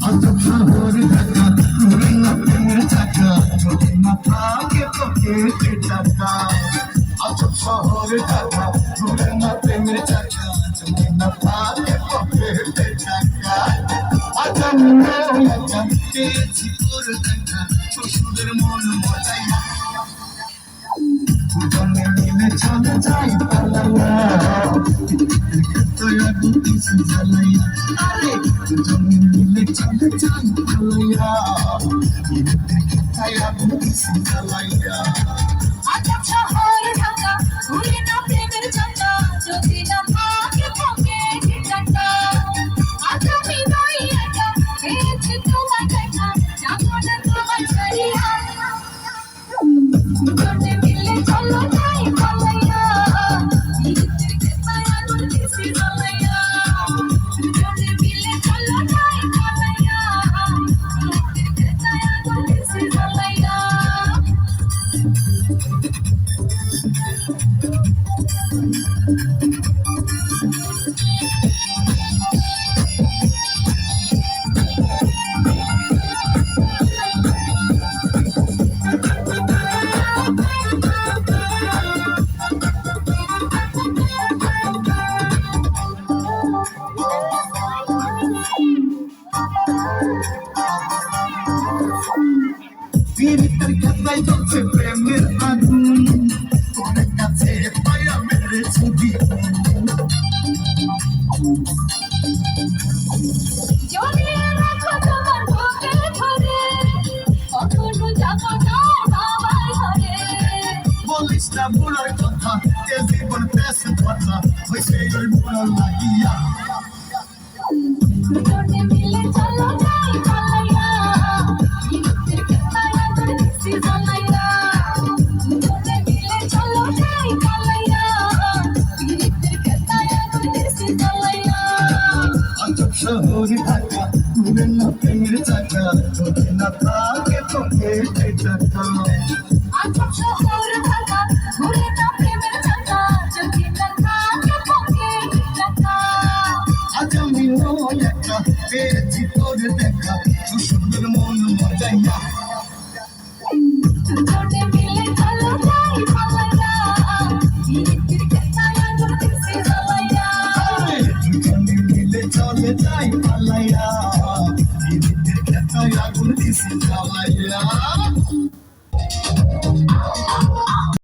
আজব শহর ঢাকা ঘুরে না প্রেমের চাকা যদি না থাকে পকেটে টাকা আজব শহর ঢাকা ঘুরে না প্রেমের চাকা যদি না থাকে পকেটে টাকা আজ আমি একা পেয়েছি তোর দেখা শ্বশুরের মন মজাইয়া দুজনে মিলে চলে যাই পালাইয়া তোরা কিছু জ্বালাইয়া আরে দুজনে মিলে চলে যাই পালাইয়া তাইয়া কিছু জ্বালাইয়া আজব শহর ঢাকা ঘুরে না প্রেমের চাকা যদি না থাকে পকেটে টাকা আজ আমি নই একা পেয়েছি তোমার দেখা যাবো না তোমার ছাড়িয়া দুজনে মিলে চলো যাই পালাইয়া নিজেদের খেতায় আগুন দিছি জ্বালাইয়া দুজনে মিলে চলো যাই পালাইয়া নিজেদের খেতায় আগুন দিছি জ্বালাইয়া পীড়িতের খেতায় চলছে প্রেমের আগুন তোর কাছে পায়া মেরে ছবি জড়িয়ে রাখো তোমার বুকে ধরে কখনো যাবো না বাবার ঘরে বলিস না বুড়ার কথা এ জীবন পেছে কথা হয়েছে ওই বুড়ার লাগিয়া দুজনে মিলে চলো যাই পালাইয়া নিজেদের খেতায় আগুন দিছি জ্বালাইয়া দুজনে মিলে চলো যাই পালাইয়া নিজেদের খেতায় আগুন দিছি জ্বালাইয়া আজব শহর ঢাকা ঘুরে না প্রেমের চাকা যদি না থাকে পকেটে টাকা আজব শহর ঢাকা ঘুরে না প্রেমের চাকা যদি না থাকে পকেটে টাকা আজ আমি একা পেয়েছি তোর দেখা শ্বশুরের মন মজাইয়া দুজনে মিলে চলো যাই পালাইয়া নিজেদের খেতায় আগুন দিছি জ্বালাইয়া দুজনে মিলে চলে যাই পালাইয়া নিজেদের খেতায় আগুন দিছি জ্বালাইয়া